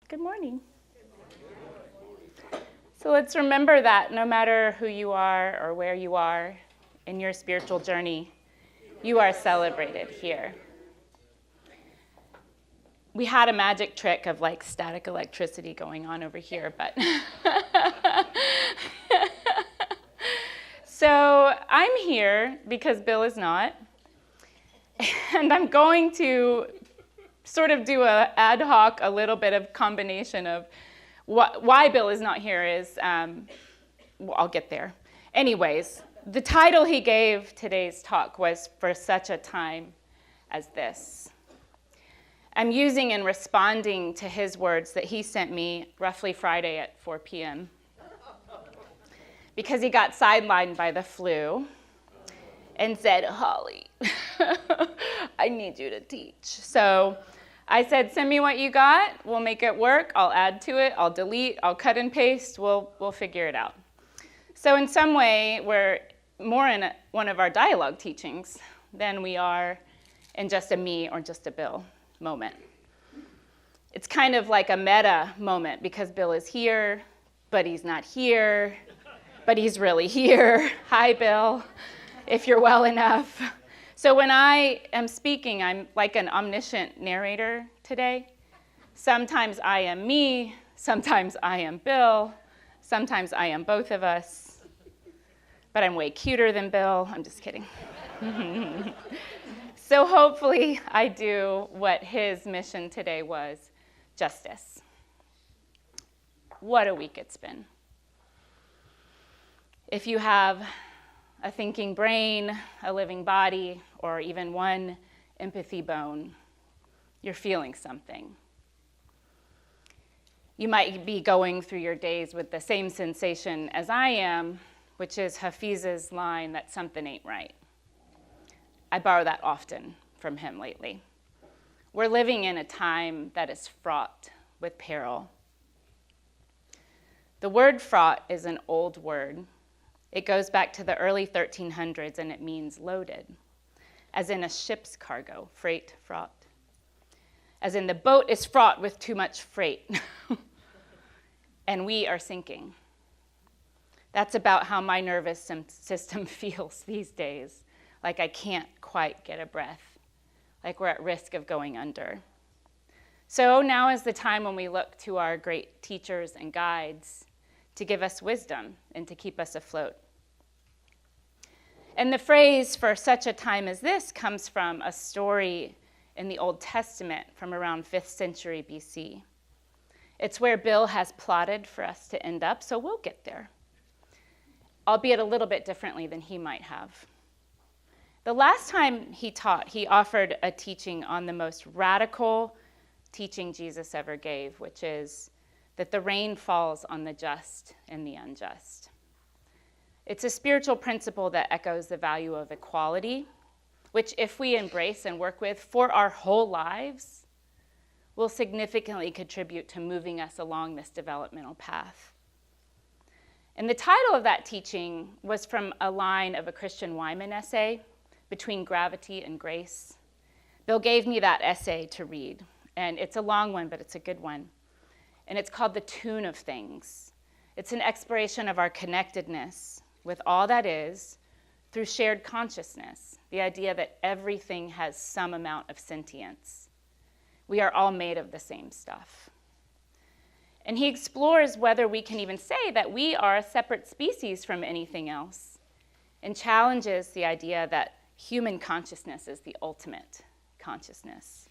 Good morning. So let's remember that no matter who you are or where you are in your spiritual journey, you are celebrated here. We had a magic trick of like static electricity going on over here, but so I'm here because Bill is not, and I'm going to sort of do a ad hoc, a little bit of combination of why Bill is not here is, well, I'll get there. Anyways, the title he gave today's talk was For Such a Time as This. I'm using and responding to his words that he sent me roughly Friday at 4 p.m. because he got sidelined by the flu and said, Holly, I need you to teach. So I said, send me what you got. We'll make it work. I'll add to it. I'll delete. I'll cut and paste. We'll figure it out. So in some way, we're more in one of our dialogue teachings than we are in just a me or just a Bill moment. It's kind of like a meta moment because Bill is here, but he's not here, but he's really here. Hi, Bill, if you're well enough. So when I am speaking, I'm like an omniscient narrator today. Sometimes I am me, sometimes I am Bill, sometimes I am both of us, but I'm way cuter than Bill. I'm just kidding. So hopefully I do what his mission today was, justice. What a week it's been. If you have a thinking brain, a living body, or even one empathy bone, you're feeling something. You might be going through your days with the same sensation as I am, which is Hafiz's line that something ain't right. I borrow that often from him lately. We're living in a time that is fraught with peril. The word fraught is an old word. It goes back to the early 1300s, and it means loaded, as in a ship's cargo, freight, fraught. As in the boat is fraught with too much freight, and we are sinking. That's about how my nervous system feels these days, like I can't quite get a breath, like we're at risk of going under. So now is the time when we look to our great teachers and guides to give us wisdom and to keep us afloat. And the phrase for such a time as this comes from a story in the Old Testament from around 5th century BC. It's where Bill has plotted for us to end up, so we'll get there, albeit a little bit differently than he might have. The last time he taught, he offered a teaching on the most radical teaching Jesus ever gave, which is that the rain falls on the just and the unjust. It's a spiritual principle that echoes the value of equality, which if we embrace and work with for our whole lives, will significantly contribute to moving us along this developmental path. And the title of that teaching was from a line of a Christian Wyman essay, Between Gravity and Grace. Bill gave me that essay to read, and it's a long one, but it's a good one. And it's called The Tune of Things. It's an exploration of our connectedness with all that is through shared consciousness, the idea that everything has some amount of sentience. We are all made of the same stuff. And he explores whether we can even say that we are a separate species from anything else, and challenges the idea that human consciousness is the ultimate consciousness.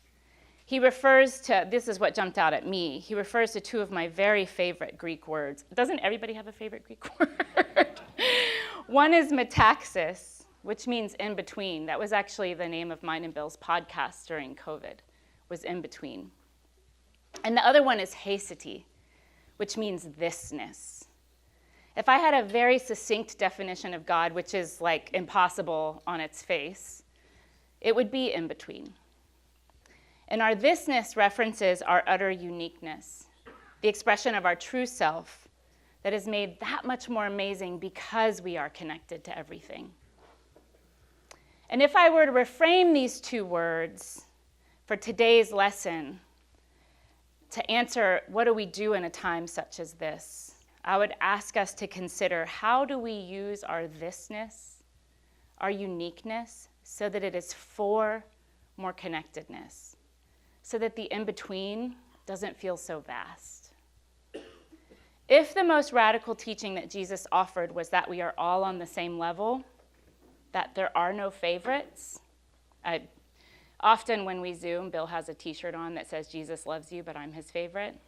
He refers to, this is what jumped out at me, he refers to two of my very favorite Greek words. Doesn't everybody have a favorite Greek word? One is metaxis, which means in between. That was actually the name of mine and Bill's podcast during COVID, was in between. And the other one is haesity, which means thisness. If I had a very succinct definition of God, which is like impossible on its face, it would be in between. And our thisness references our utter uniqueness, the expression of our true self that is made that much more amazing because we are connected to everything. And if I were to reframe these two words for today's lesson, To answer, what do we do in a time such as this? I would ask us to consider, how do we use our thisness, our uniqueness, so that it is for more connectedness, so that the in-between doesn't feel so vast. If the most radical teaching that Jesus offered was that we are all on the same level, that there are no favorites, often when we Zoom, Bill has a t-shirt on that says, "Jesus loves you, but I'm his favorite."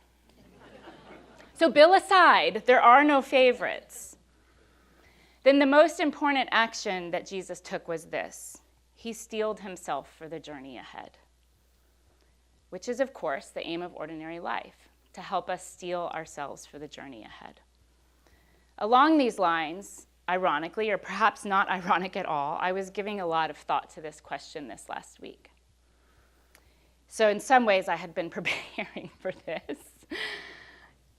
So Bill aside, there are no favorites. Then the most important action that Jesus took was this. He steeled himself for the journey ahead, which is, of course, the aim of ordinary life, to help us steel ourselves for the journey ahead. Along these lines, ironically, or perhaps not ironic at all, I was giving a lot of thought to this question this last week. So in some ways, I had been preparing for this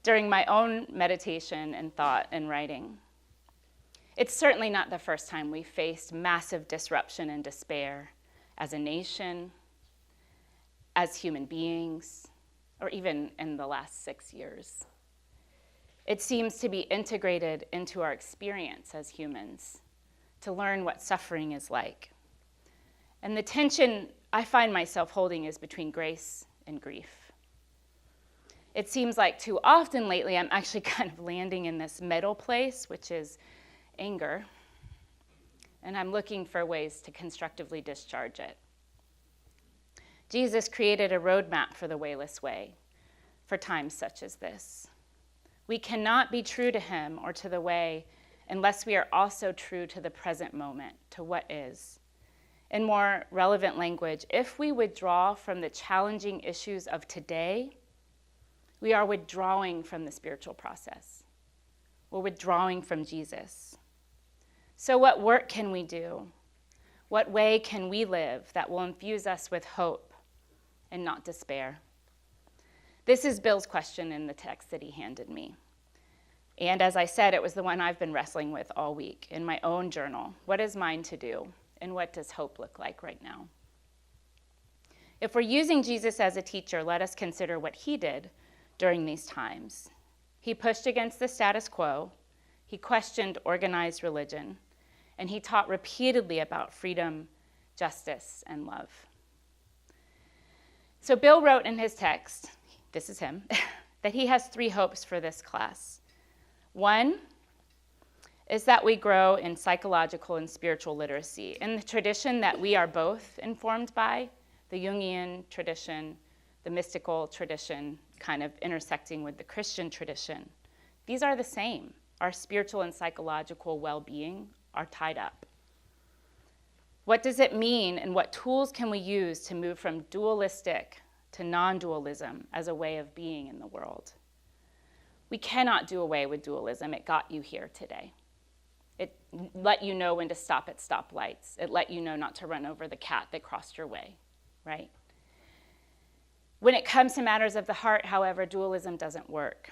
during my own meditation and thought and writing. It's certainly not the first time we faced massive disruption and despair as a nation, as human beings, or even in the last 6 years. It seems to be integrated into our experience as humans, to learn what suffering is like. And the tension I find myself holding is between grace and grief. It seems like too often lately I'm actually kind of landing in this middle place, which is anger, and I'm looking for ways to constructively discharge it. Jesus created a roadmap for the wayless way for times such as this. We cannot be true to him or to the way unless we are also true to the present moment, to what is. In more relevant language, if we withdraw from the challenging issues of today, we are withdrawing from the spiritual process. We're withdrawing from Jesus. So what work can we do? What way can we live that will infuse us with hope and not despair? This is Bill's question in the text that he handed me. And as I said, it was the one I've been wrestling with all week in my own journal. What is mine to do? And what does hope look like right now? If we're using Jesus as a teacher, let us consider what he did during these times. He pushed against the status quo, he questioned organized religion, and he taught repeatedly about freedom, justice, and love. So Bill wrote in his text, this is him, that he has 3 hopes for this class. One is that we grow in psychological and spiritual literacy in the tradition that we are both informed by, the Jungian tradition, the mystical tradition, kind of intersecting with the Christian tradition. These are the same. Our spiritual and psychological well-being are tied up. What does it mean, and what tools can we use to move from dualistic to non-dualism as a way of being in the world? We cannot do away with dualism. It got you here today. It let you know when to stop at stoplights. It let you know not to run over the cat that crossed your way, right? When it comes to matters of the heart, however, dualism doesn't work.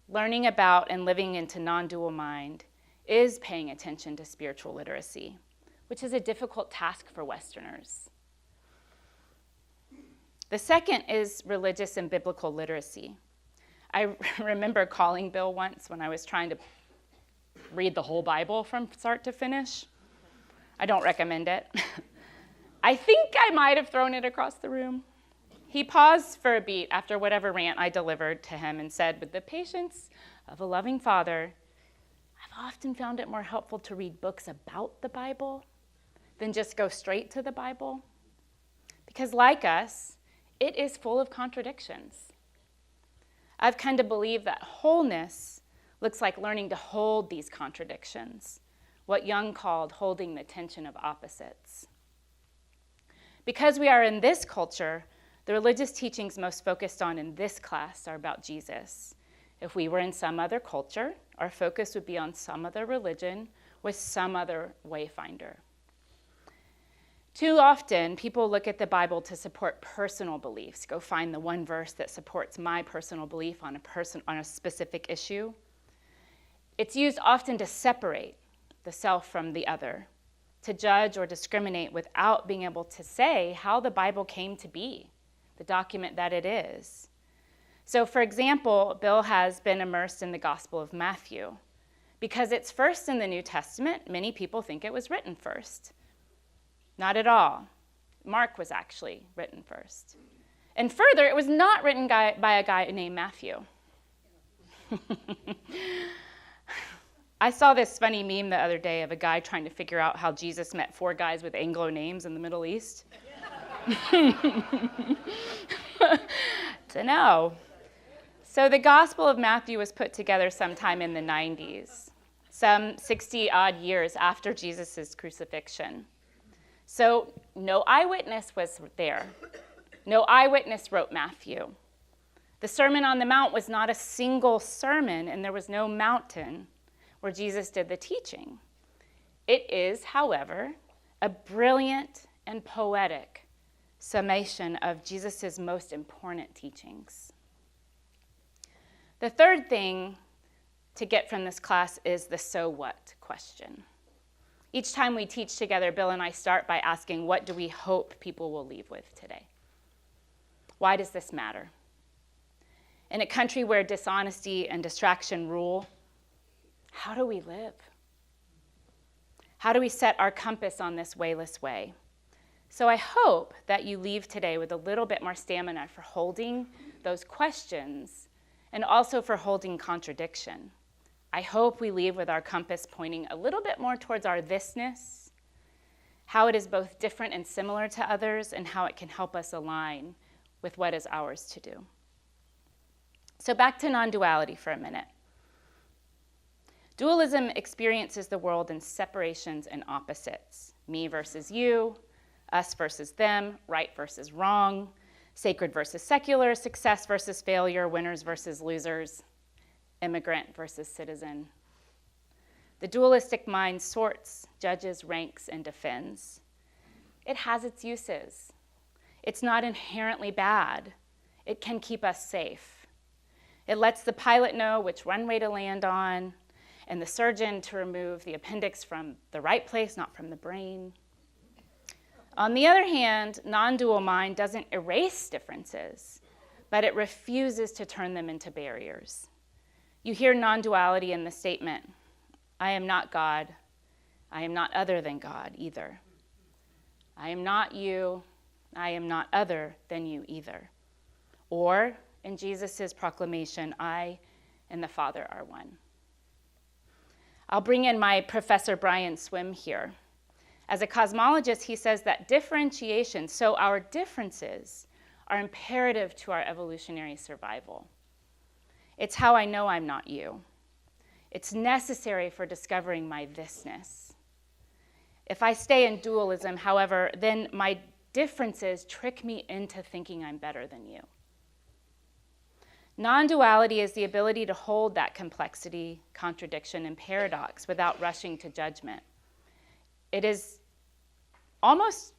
Learning about and living into non-dual mind is paying attention to spiritual literacy, which is a difficult task for Westerners. The second is religious and biblical literacy. I remember calling Bill once when I was trying to read the whole Bible from start to finish. I don't recommend it. I think I might have thrown it across the room. He paused for a beat after whatever rant I delivered to him and said, with the patience of a loving father, I've often found it more helpful to read books about the Bible than just go straight to the Bible. Because like us, it is full of contradictions. I've come to believe that wholeness looks like learning to hold these contradictions, what Jung called holding the tension of opposites. Because we are in this culture, the religious teachings most focused on in this class are about Jesus. If we were in some other culture, our focus would be on some other religion with some other wayfinder. Too often, people look at the Bible to support personal beliefs. Go find the one verse that supports my personal belief on a specific issue. It's used often to separate the self from the other, to judge or discriminate without being able to say how the Bible came to be, the document that it is. So, for example, Bill has been immersed in the Gospel of Matthew. Because it's first in the New Testament, many people think it was written first. Not at all. Mark was actually written first. And further, it was not written by a guy named Matthew. I saw this funny meme the other day of a guy trying to figure out how Jesus met 4 guys with Anglo names in the Middle East. Dunno. So the Gospel of Matthew was put together sometime in the 90s, some 60-odd years after Jesus' crucifixion. So no eyewitness was there. No eyewitness wrote Matthew. The Sermon on the Mount was not a single sermon, and there was no mountain where Jesus did the teaching. It is, however, a brilliant and poetic summation of Jesus' most important teachings. The third thing to get from this class is the so what question. Each time we teach together, Bill and I start by asking, what do we hope people will leave with today? Why does this matter? In a country where dishonesty and distraction rule, how do we live? How do we set our compass on this wayless way? So I hope that you leave today with a little bit more stamina for holding those questions and also for holding contradiction. I hope we leave with our compass pointing a little bit more towards our thisness, how it is both different and similar to others, and how it can help us align with what is ours to do. So back to non-duality for a minute. Dualism experiences the world in separations and opposites. Me versus you, us versus them, right versus wrong, sacred versus secular, success versus failure, winners versus losers, immigrant versus citizen. The dualistic mind sorts, judges, ranks, and defends. It has its uses. It's not inherently bad. It can keep us safe. It lets the pilot know which runway to land on, and the surgeon to remove the appendix from the right place, not from the brain. On the other hand, non-dual mind doesn't erase differences, but it refuses to turn them into barriers. You hear non-duality in the statement, I am not God, I am not other than God either. I am not you, I am not other than you either. Or, in Jesus' proclamation, I and the Father are one. I'll bring in my Professor Brian Swim here. As a cosmologist, he says that differentiation, so our differences, are imperative to our evolutionary survival. It's how I know I'm not you. It's necessary for discovering my thisness. If I stay in dualism, however, then my differences trick me into thinking I'm better than you. Non-duality is the ability to hold that complexity, contradiction, and paradox without rushing to judgment. It is almost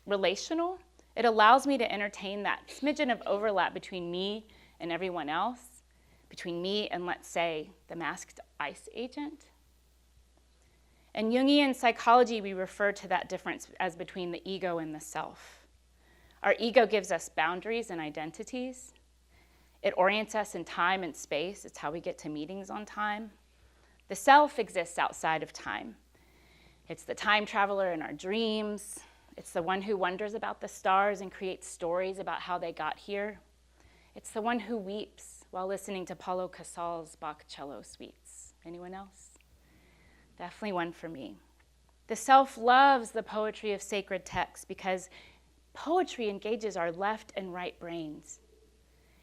relational. It allows me to entertain that smidgen of overlap between me and everyone else, between me and, let's say, the masked ICE agent. In Jungian psychology, we refer to that difference as between the ego and the self. Our ego gives us boundaries and identities. It orients us in time and space. It's how we get to meetings on time. The self exists outside of time. It's the time traveler in our dreams. It's the one who wonders about the stars and creates stories about how they got here. It's the one who weeps while listening to Paulo Casal's Bach cello suites. Anyone else? Definitely one for me. The self loves the poetry of sacred texts because poetry engages our left and right brains.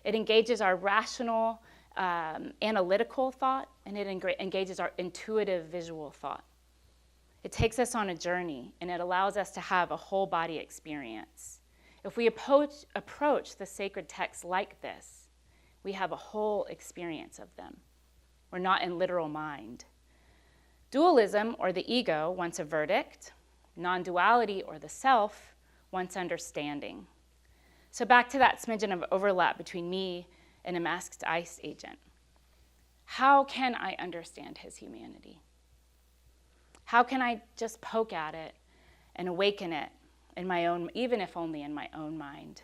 It engages our rational, analytical thought, and it engages our intuitive visual thought. It takes us on a journey, and it allows us to have a whole body experience. If we approach the sacred texts like this, we have a whole experience of them. We're not in literal mind. Dualism, or the ego, wants a verdict. Non-duality, or the self, wants understanding. So back to that smidgen of overlap between me and a masked ICE agent. How can I understand his humanity? How can I just poke at it and awaken it in my own, even if only in my own mind?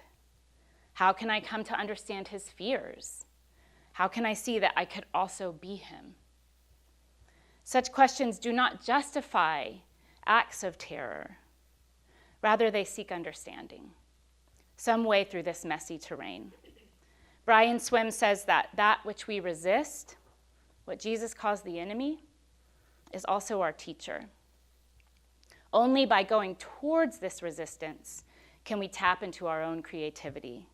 How can I come to understand his fears How can I see that I could also be him? Such questions do not justify acts of terror. Rather, they seek understanding, some way through this messy terrain. Brian Swim says that which we resist, what Jesus calls the enemy, is also our teacher. Only by going towards this resistance can we tap into our own creativity.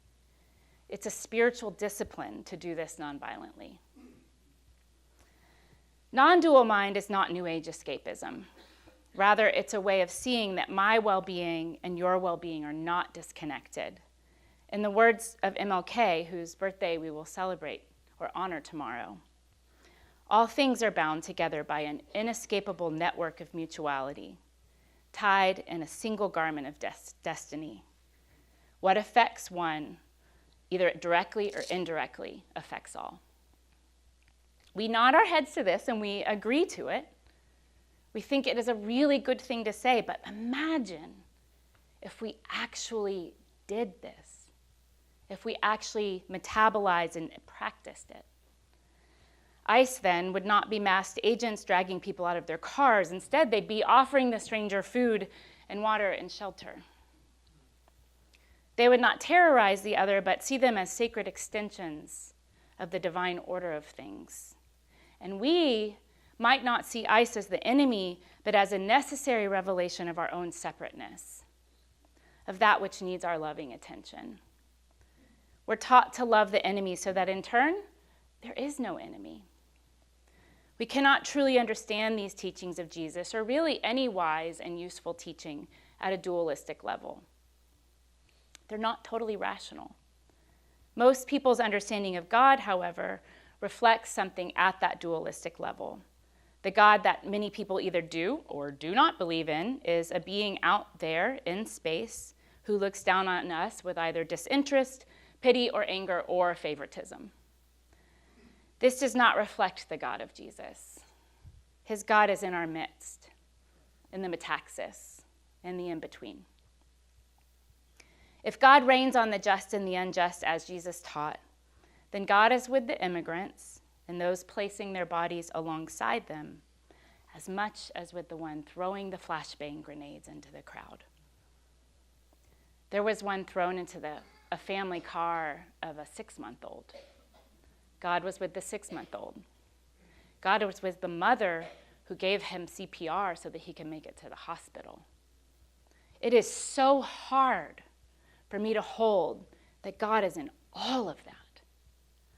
It's a spiritual discipline to do this nonviolently. Non-dual mind is not New Age escapism. Rather, it's a way of seeing that my well-being and your well-being are not disconnected. In the words of MLK, whose birthday we will celebrate or honor tomorrow, all things are bound together by an inescapable network of mutuality, tied in a single garment of destiny. What affects one, either directly or indirectly, affects all. We nod our heads to this and we agree to it. We think it is a really good thing to say, but imagine if we actually did this, if we actually metabolized and practiced it. ICE then would not be masked agents dragging people out of their cars. Instead, they'd be offering the stranger food and water and shelter. They would not terrorize the other, but see them as sacred extensions of the divine order of things. And we might not see ICE as the enemy, but as a necessary revelation of our own separateness, of that which needs our loving attention. We're taught to love the enemy so that in turn, there is no enemy. We cannot truly understand these teachings of Jesus, or really any wise and useful teaching, at a dualistic level. They're not totally rational. Most people's understanding of God, however, reflects something at that dualistic level. The God that many people either do or do not believe in is a being out there in space who looks down on us with either disinterest, pity, or anger, or favoritism. This does not reflect the God of Jesus. His God is in our midst, in the metaxis, in the in-between. If God reigns on the just and the unjust as Jesus taught, then God is with the immigrants and those placing their bodies alongside them as much as with the one throwing the flashbang grenades into the crowd. There was one thrown into a family car of a 6-month-old. God was with the 6-month-old. God was with the mother who gave him CPR so that he can make it to the hospital. It is so hard for me to hold that God is in all of that.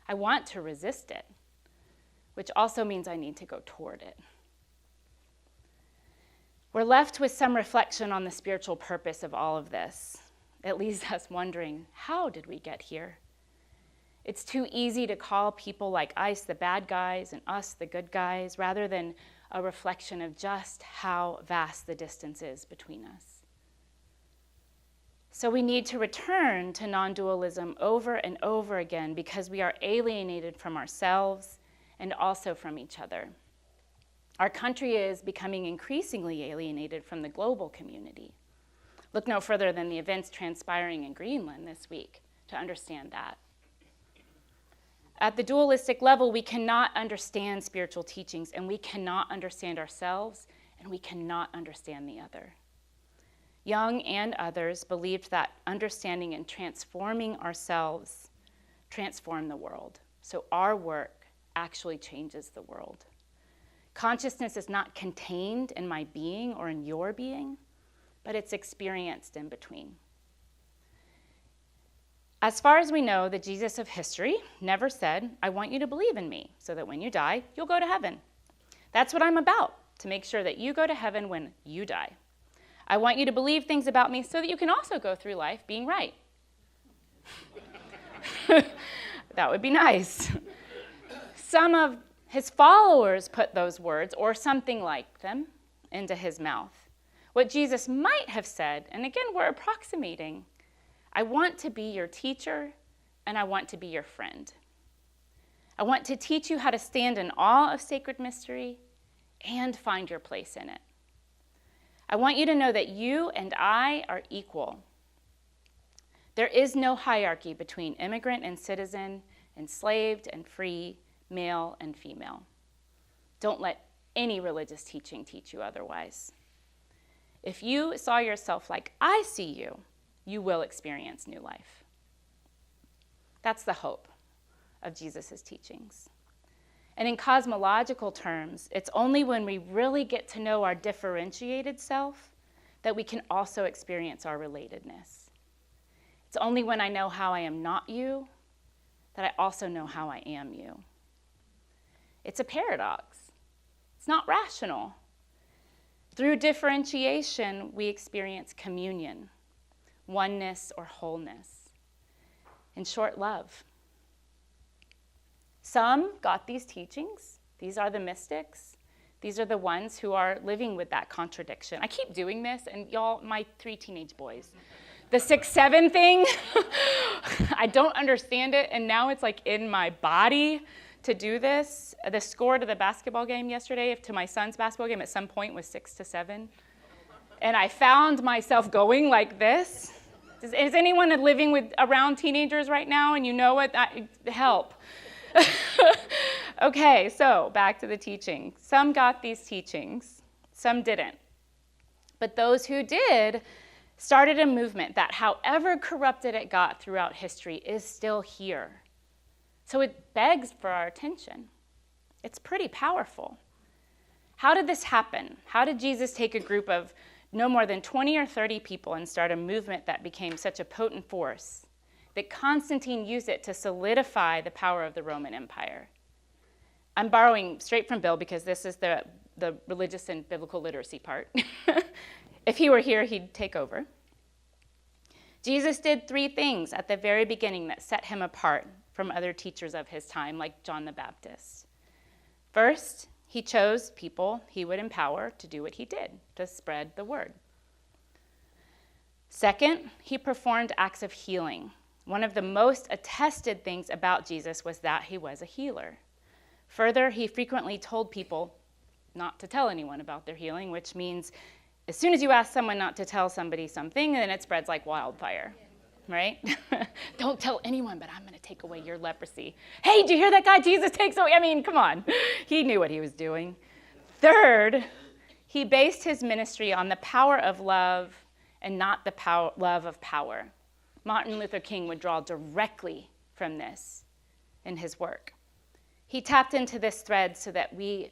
I want to resist it, which also means I need to go toward it. We're left with some reflection on the spiritual purpose of all of this. It leaves us wondering, how did we get here? It's too easy to call people like ICE the bad guys and us the good guys, rather than a reflection of just how vast the distance is between us. So we need to return to non-dualism over and over again because we are alienated from ourselves and also from each other. Our country is becoming increasingly alienated from the global community. Look no further than the events transpiring in Greenland this week to understand that. At the dualistic level, we cannot understand spiritual teachings, and we cannot understand ourselves, and we cannot understand the other. Young and others believed that understanding and transforming ourselves transform the world. So our work actually changes the world. Consciousness is not contained in my being or in your being, but it's experienced in between. As far as we know, the Jesus of history never said, I want you to believe in me so that when you die, you'll go to heaven. That's what I'm about, to make sure that you go to heaven when you die. I want you to believe things about me so that you can also go through life being right. That would be nice. Some of his followers put those words, or something like them, into his mouth. What Jesus might have said, and again, we're approximating, I want to be your teacher, and I want to be your friend. I want to teach you how to stand in awe of sacred mystery and find your place in it. I want you to know that you and I are equal. There is no hierarchy between immigrant and citizen, enslaved and free, male and female. Don't let any religious teaching teach you otherwise. If you saw yourself like I see you, you will experience new life. That's the hope of Jesus' teachings. And in cosmological terms, it's only when we really get to know our differentiated self that we can also experience our relatedness. It's only when I know how I am not you that I also know how I am you. It's a paradox. It's not rational. Through differentiation, we experience communion, oneness or wholeness. In short, love. Some got these teachings. These are the mystics. These are the ones who are living with that contradiction. I keep doing this, and y'all, my 3 teenage boys. The 6-7 thing, I don't understand it, and now it's like in my body to do this. The score to the basketball game yesterday, to my son's basketball game at some point was 6-7. And I found myself going like this. Is anyone living around teenagers right now and you know what? Help. Okay, so back to the teaching. Some got these teachings, some didn't. But those who did started a movement that, however corrupted it got throughout history, is still here. So it begs for our attention. It's pretty powerful. How did this happen? How did Jesus take a group of no more than 20 or 30 people and start a movement that became such a potent force that Constantine used it to solidify the power of the Roman Empire? I'm borrowing straight from Bill because this is the religious and biblical literacy part. If he were here, he'd take over. Jesus did 3 things at the very beginning that set him apart from other teachers of his time, like John the Baptist. First, he chose people he would empower to do what he did, to spread the word. Second, he performed acts of healing. One of the most attested things about Jesus was that he was a healer. Further, he frequently told people not to tell anyone about their healing, which means as soon as you ask someone not to tell somebody something, then it spreads like wildfire, right? Don't tell anyone, but I'm going to take away your leprosy. Hey, did you hear that guy Jesus takes away? I mean, come on. He knew what he was doing. Third, he based his ministry on the power of love and not the love of power. Martin Luther King would draw directly from this in his work. He tapped into this thread so that we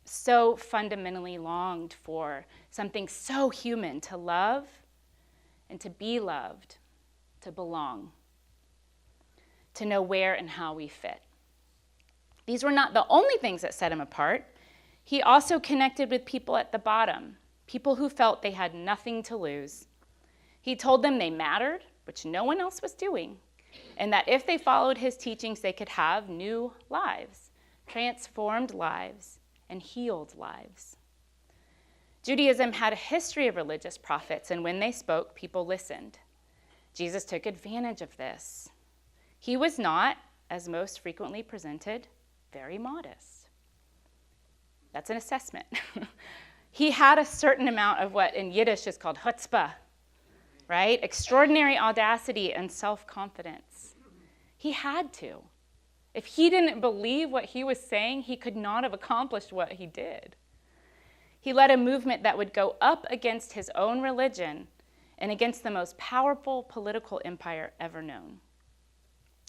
so fundamentally longed for something so human, to love and to be loved, to belong, to know where and how we fit. These were not the only things that set him apart. He also connected with people at the bottom, people who felt they had nothing to lose. He told them they mattered, which no one else was doing, and that if they followed his teachings, they could have new lives, transformed lives, and healed lives. Judaism had a history of religious prophets, and when they spoke, people listened. Jesus took advantage of this. He was not, as most frequently presented, very modest. That's an assessment. He had a certain amount of what in Yiddish is called chutzpah, right? Extraordinary audacity and self-confidence. He had to. If he didn't believe what he was saying, he could not have accomplished what he did. He led a movement that would go up against his own religion and against the most powerful political empire ever known.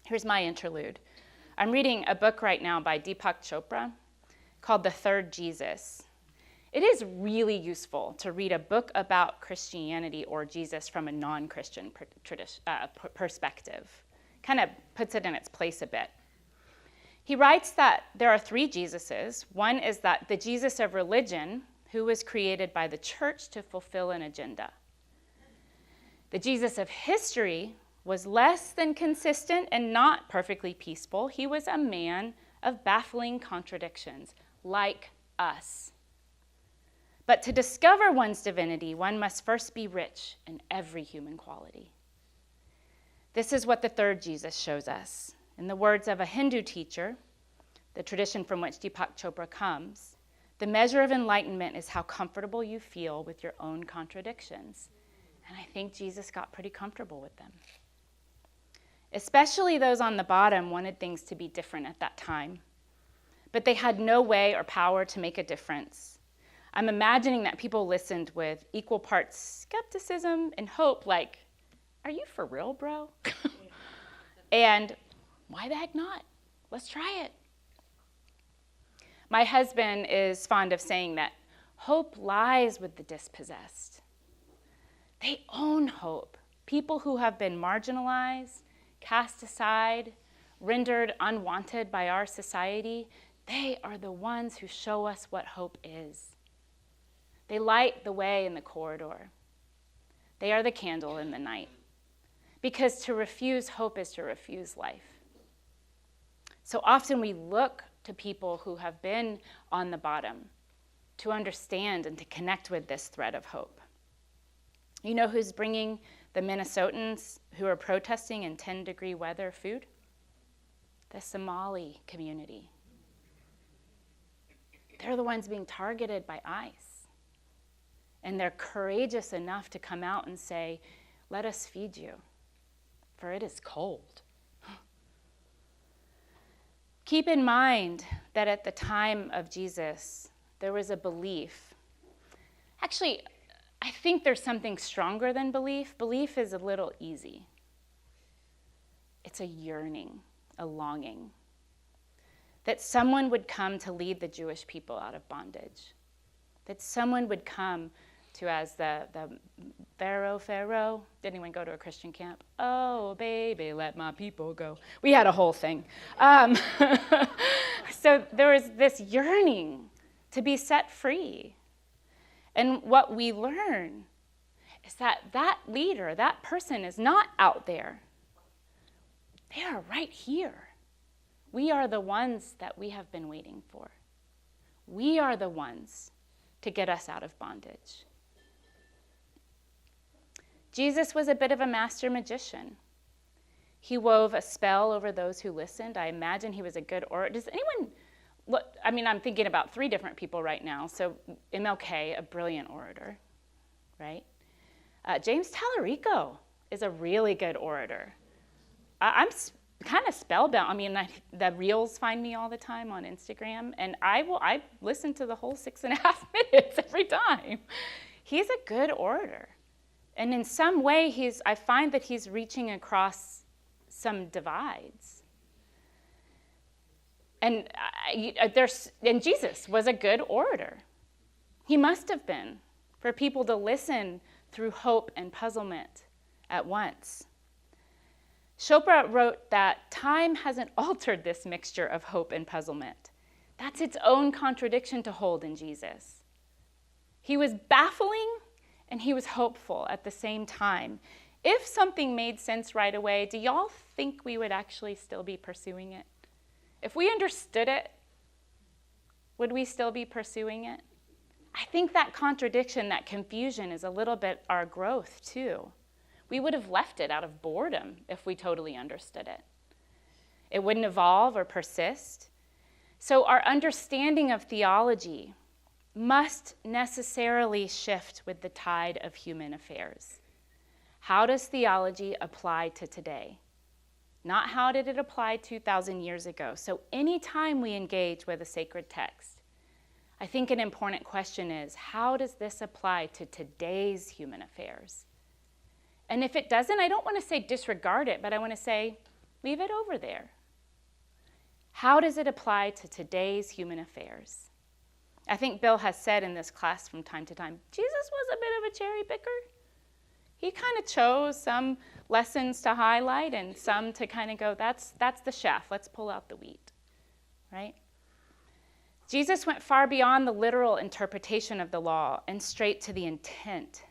Here's my interlude. I'm reading a book right now by Deepak Chopra called The Third Jesus. It is really useful to read a book about Christianity or Jesus from a non-Christian perspective. Kind of puts it in its place a bit. He writes that there are 3 Jesuses. One is that the Jesus of religion, who was created by the church to fulfill an agenda. The Jesus of history was less than consistent and not perfectly peaceful. He was a man of baffling contradictions, like us. But to discover one's divinity, one must first be rich in every human quality. This is what the third Jesus shows us. In the words of a Hindu teacher, the tradition from which Deepak Chopra comes, the measure of enlightenment is how comfortable you feel with your own contradictions. And I think Jesus got pretty comfortable with them. Especially those on the bottom wanted things to be different at that time. But they had no way or power to make a difference. I'm imagining that people listened with equal parts skepticism and hope, like, are you for real, bro? And why the heck not? Let's try it. My husband is fond of saying that hope lies with the dispossessed. They own hope. People who have been marginalized, cast aside, rendered unwanted by our society, they are the ones who show us what hope is. They light the way in the corridor. They are the candle in the night. Because to refuse hope is to refuse life. So often we look to people who have been on the bottom to understand and to connect with this thread of hope. You know who's bringing the Minnesotans who are protesting in 10-degree weather food? The Somali community. They're the ones being targeted by ICE. And they're courageous enough to come out and say, let us feed you, for it is cold. Keep in mind that at the time of Jesus, there was a belief. Actually, I think there's something stronger than belief. Belief is a little easy. It's a yearning, a longing, that someone would come to lead the Jewish people out of bondage, that someone would come to, as the Pharaoh, did anyone go to a Christian camp? Oh, baby, let my people go. We had a whole thing. So there was this yearning to be set free. And what we learn is that that leader, that person is not out there. They are right here. We are the ones that we have been waiting for. We are the ones to get us out of bondage. Jesus was a bit of a master magician. He wove a spell over those who listened. I imagine he was a good orator. Does anyone look? I mean, I'm thinking about 3 different people right now. So MLK, a brilliant orator, right? James Tallarico is a really good orator. I'm kind of spellbound. I mean, the reels find me all the time on Instagram, and I listen to the whole 6.5 minutes every time. He's a good orator. And in some way, I find that he's reaching across some divides. And Jesus was a good orator. He must have been, for people to listen through hope and puzzlement at once. Chopra wrote that time hasn't altered this mixture of hope and puzzlement. That's its own contradiction to hold in Jesus. He was baffling and he was hopeful at the same time. If something made sense right away, do y'all think we would actually still be pursuing it? If we understood it, would we still be pursuing it? I think that contradiction, that confusion is a little bit our growth too. We would have left it out of boredom if we totally understood it. It wouldn't evolve or persist. So our understanding of theology must necessarily shift with the tide of human affairs. How does theology apply to today? Not how did it apply 2,000 years ago. So anytime we engage with a sacred text, I think an important question is, how does this apply to today's human affairs? And if it doesn't, I don't want to say disregard it, but I want to say, leave it over there. How does it apply to today's human affairs? I think Bill has said in this class from time to time, Jesus was a bit of a cherry picker. He kind of chose some lessons to highlight and some to kind of go, that's the chaff, let's pull out the wheat, right? Jesus went far beyond the literal interpretation of the law and straight to the intent.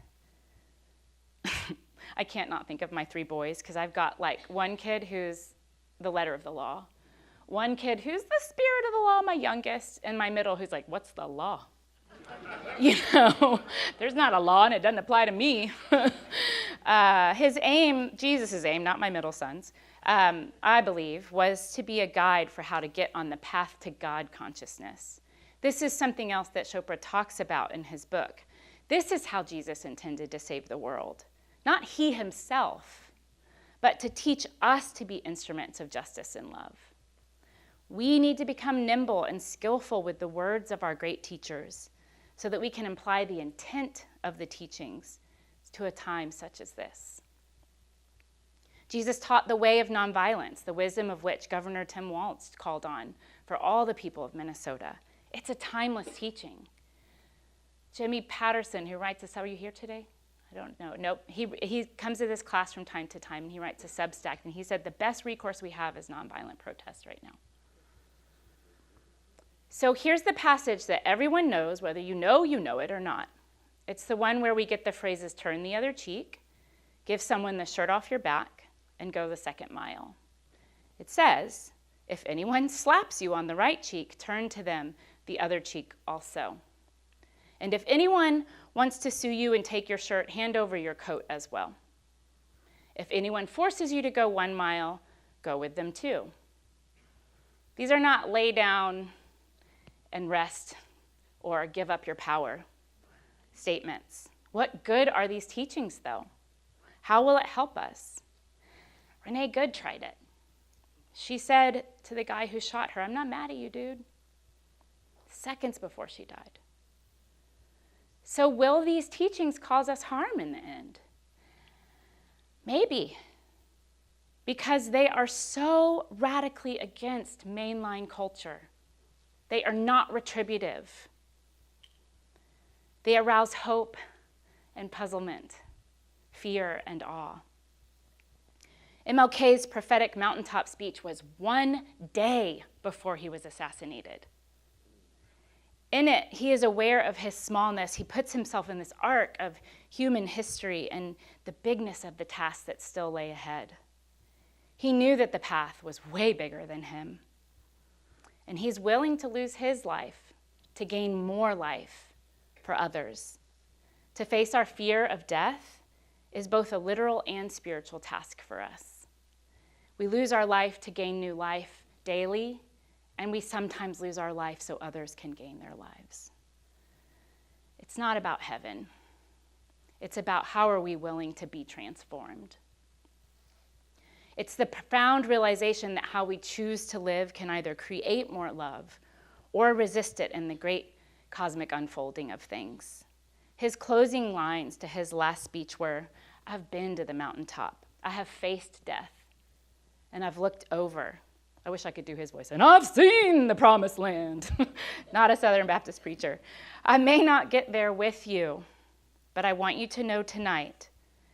I can't not think of my 3 boys because I've got like one kid who's the letter of the law, one kid who's the spirit of the law, my youngest, and my middle who's like, what's the law? You know, there's not a law and it doesn't apply to me. His aim, Jesus' aim, not my middle son's, I believe, was to be a guide for how to get on the path to God consciousness. This is something else that Chopra talks about in his book. This is how Jesus intended to save the world. Not he himself, but to teach us to be instruments of justice and love. We need to become nimble and skillful with the words of our great teachers so that we can apply the intent of the teachings to a time such as this. Jesus taught the way of nonviolence, the wisdom of which Governor Tim Walz called on for all the people of Minnesota. It's a timeless teaching. Jimmy Patterson, who writes this, are you here today? I don't know. Nope. He comes to this class from time to time, and he writes a Substack, and he said the best recourse we have is nonviolent protest right now. So here's the passage that everyone knows, whether you know it or not. It's the one where we get the phrases, turn the other cheek, give someone the shirt off your back, and go the second mile. It says, if anyone slaps you on the right cheek, turn to them the other cheek also. And if anyone wants to sue you and take your shirt, hand over your coat as well. If anyone forces you to go 1 mile, go with them too. These are not lay down and rest or give up your power statements. What good are these teachings, though? How will it help us? Renee Good tried it. She said to the guy who shot her, I'm not mad at you, dude. Seconds before she died. So will these teachings cause us harm in the end? Maybe, because they are so radically against mainline culture. They are not retributive. They arouse hope and puzzlement, fear and awe. MLK's prophetic mountaintop speech was 1 day before he was assassinated. In it, he is aware of his smallness. He puts himself in this arc of human history and the bigness of the task that still lay ahead. He knew that the path was way bigger than him. And he's willing to lose his life to gain more life for others. To face our fear of death is both a literal and spiritual task for us. We lose our life to gain new life daily, and we sometimes lose our life so others can gain their lives. It's not about heaven. It's about how are we willing to be transformed. It's the profound realization that how we choose to live can either create more love or resist it in the great cosmic unfolding of things. His closing lines to his last speech were, I've been to the mountaintop. I have faced death, and I've looked over. I wish I could do his voice. And I've seen the promised land. Not a Southern Baptist preacher. I may not get there with you, but I want you to know tonight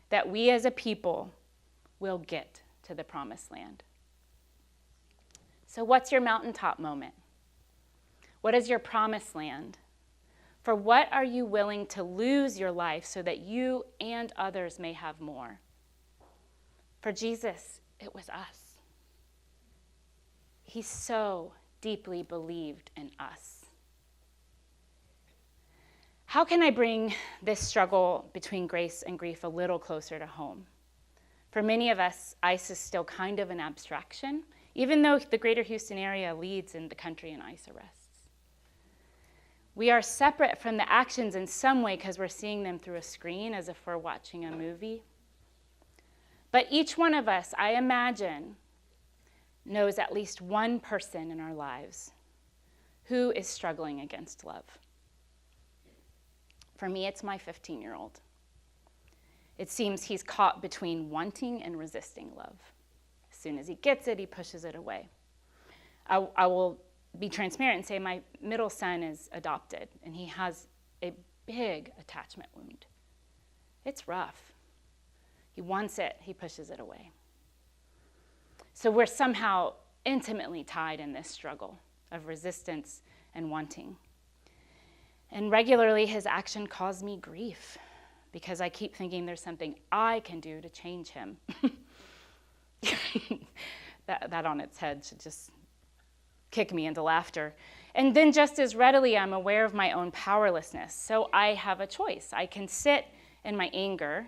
that we as a people will get to the promised land. So what's your mountaintop moment? What is your promised land? For what are you willing to lose your life so that you and others may have more? For Jesus, it was us. He so deeply believed in us. How can I bring this struggle between grace and grief a little closer to home? For many of us, ICE is still kind of an abstraction, even though the greater Houston area leads in the country in ICE arrests. We are separate from the actions in some way because we're seeing them through a screen as if we're watching a movie. But each one of us, I imagine, knows at least one person in our lives who is struggling against love. For me, it's my 15-year-old. It seems he's caught between wanting and resisting love. As soon as he gets it, he pushes it away. I will be transparent and say my middle son is adopted, and he has a big attachment wound. It's rough. He wants it, he pushes it away. So we're somehow intimately tied in this struggle of resistance and wanting. And regularly, his action caused me grief because I keep thinking there's something I can do to change him. that on its head should just kick me into laughter. And then just as readily, I'm aware of my own powerlessness. So I have a choice. I can sit in my anger,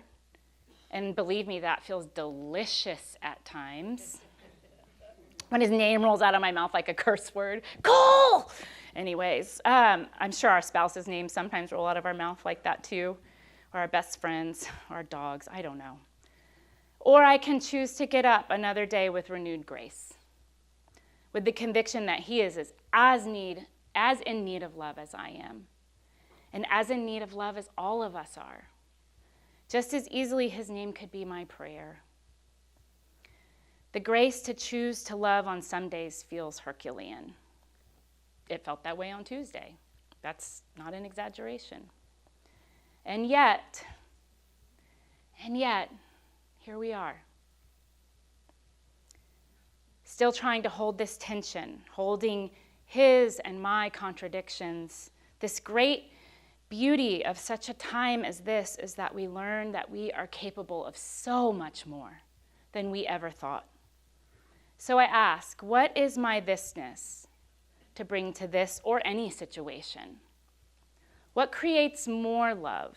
and believe me, that feels delicious at times. When his name rolls out of my mouth like a curse word, Cole! Anyways, I'm sure our spouse's names sometimes roll out of our mouth like that too, or our best friends, or our dogs, I don't know. Or I can choose to get up another day with renewed grace, with the conviction that he is as in need of love as I am, and as in need of love as all of us are. Just as easily, his name could be my prayer. The grace to choose to love on some days feels Herculean. It felt that way on Tuesday. That's not an exaggeration. And yet, here we are. Still trying to hold this tension, holding his and my contradictions. This great beauty of such a time as this is that we learn that we are capable of so much more than we ever thought. So I ask, what is my thisness to bring to this or any situation? What creates more love?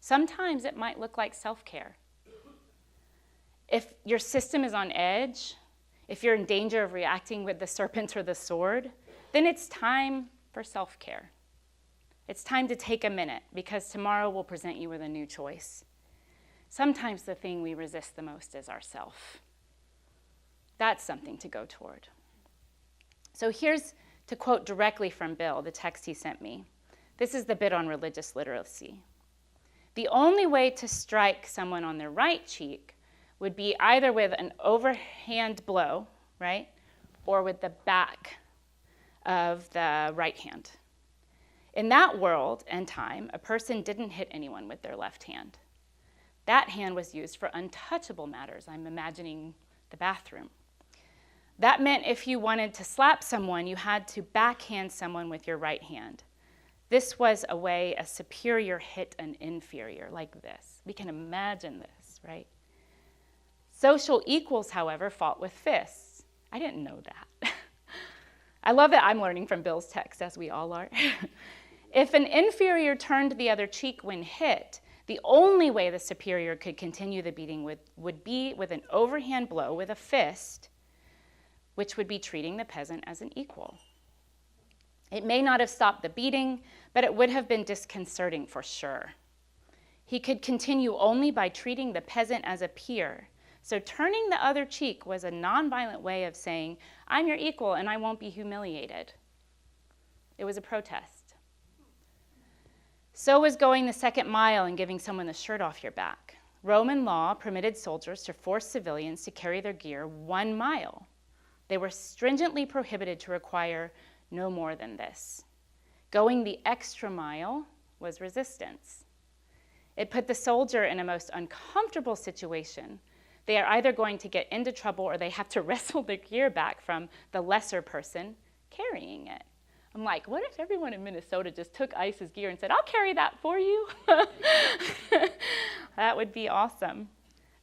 Sometimes it might look like self-care. If your system is on edge, if you're in danger of reacting with the serpent or the sword, then it's time for self-care. It's time to take a minute, because tomorrow will present you with a new choice. Sometimes the thing we resist the most is ourself. That's something to go toward. So here's to quote directly from Bill, the text he sent me. This is the bit on religious literacy. The only way to strike someone on their right cheek would be either with an overhand blow, right, or with the back of the right hand. In that world and time, a person didn't hit anyone with their left hand. That hand was used for untouchable matters. I'm imagining the bathroom. That meant if you wanted to slap someone, you had to backhand someone with your right hand. This was a way a superior hit an inferior, like this. We can imagine this, right? Social equals, however, fought with fists. I didn't know that. I love that I'm learning from Bill's text, as we all are. If an inferior turned the other cheek when hit, the only way the superior could continue the beating would be with an overhand blow with a fist, which would be treating the peasant as an equal. It may not have stopped the beating, but it would have been disconcerting for sure. He could continue only by treating the peasant as a peer. So turning the other cheek was a nonviolent way of saying, I'm your equal and I won't be humiliated. It was a protest. So was going the second mile and giving someone the shirt off your back. Roman law permitted soldiers to force civilians to carry their gear 1 mile. They were stringently prohibited to require no more than this. Going the extra mile was resistance. It put the soldier in a most uncomfortable situation. They are either going to get into trouble or they have to wrestle their gear back from the lesser person carrying it. I'm like, what if everyone in Minnesota just took ICE's gear and said, I'll carry that for you? That would be awesome.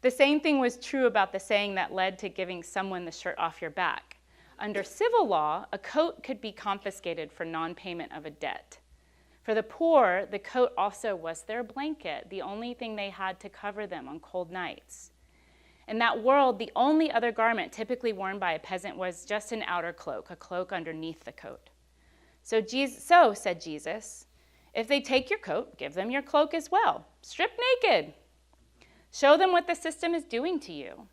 The same thing was true about the saying that led to giving someone the shirt off your back. Under civil law, a coat could be confiscated for non-payment of a debt. For the poor, the coat also was their blanket, the only thing they had to cover them on cold nights. In that world, the only other garment typically worn by a peasant was just an outer cloak, a cloak underneath the coat. So said Jesus, if they take your coat, give them your cloak as well. Strip naked. Show them what the system is doing to you.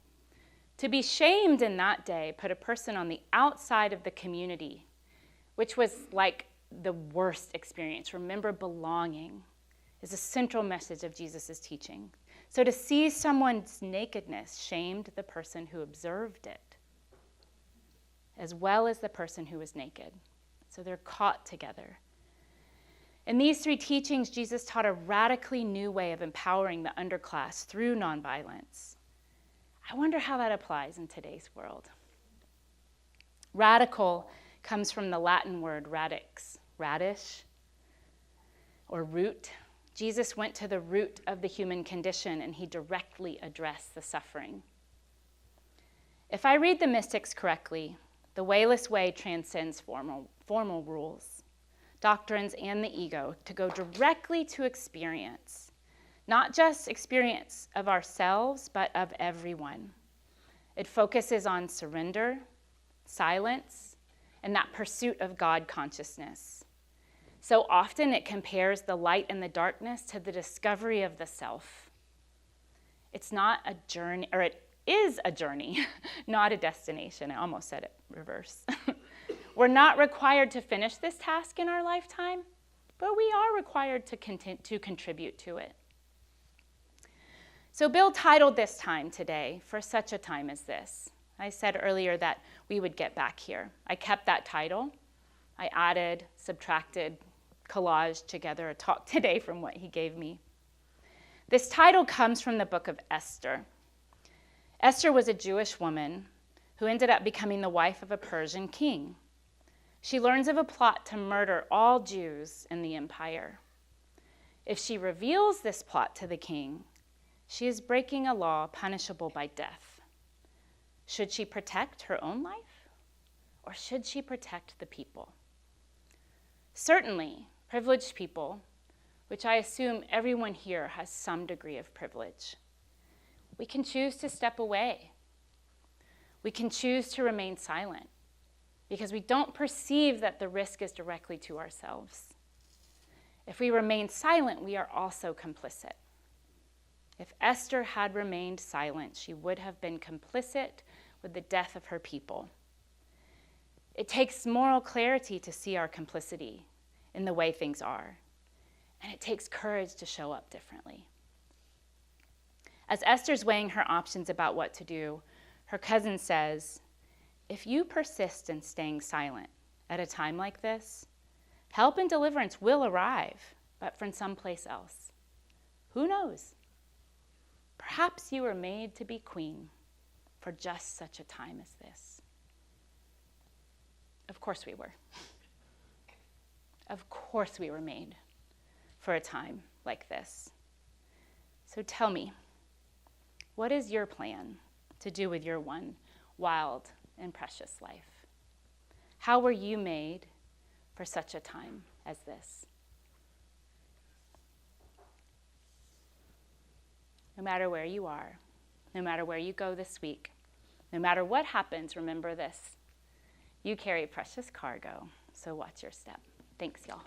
To be shamed in that day put a person on the outside of the community, which was like the worst experience. Remember, belonging is a central message of Jesus' teaching. So to see someone's nakedness shamed the person who observed it, as well as the person who was naked. So they're caught together. In these 3 teachings, Jesus taught a radically new way of empowering the underclass through nonviolence. I wonder how that applies in today's world. Radical comes from the Latin word radix, radish, or root. Jesus went to the root of the human condition and he directly addressed the suffering. If I read the mystics correctly, the wayless way transcends formal rules, doctrines, and the ego to go directly to experience. Not just experience of ourselves, but of everyone. It focuses on surrender, silence, and that pursuit of God consciousness. So often it compares the light and the darkness to the discovery of the self. It's not a journey, or it is a journey, not a destination. I almost said it reverse. We're not required to finish this task in our lifetime, but we are required to contribute to it. So Bill titled this time today, For Such a Time as This. I said earlier that we would get back here. I kept that title. I added, subtracted, collaged together a talk today from what he gave me. This title comes from the book of Esther. Esther was a Jewish woman who ended up becoming the wife of a Persian king. She learns of a plot to murder all Jews in the empire. If she reveals this plot to the king, she is breaking a law punishable by death. Should she protect her own life, or should she protect the people? Certainly, privileged people, which I assume everyone here has some degree of privilege, we can choose to step away. We can choose to remain silent because we don't perceive that the risk is directly to ourselves. If we remain silent, we are also complicit. If Esther had remained silent, she would have been complicit with the death of her people. It takes moral clarity to see our complicity in the way things are, and it takes courage to show up differently. As Esther's weighing her options about what to do, her cousin says, if you persist in staying silent at a time like this, help and deliverance will arrive, but from someplace else. Who knows? Perhaps you were made to be queen for just such a time as this. Of course we were. Of course we were made for a time like this. So tell me, what is your plan to do with your one wild and precious life? How were you made for such a time as this? No matter where you are, no matter where you go this week, no matter what happens, remember this: you carry precious cargo, so watch your step. Thanks, y'all.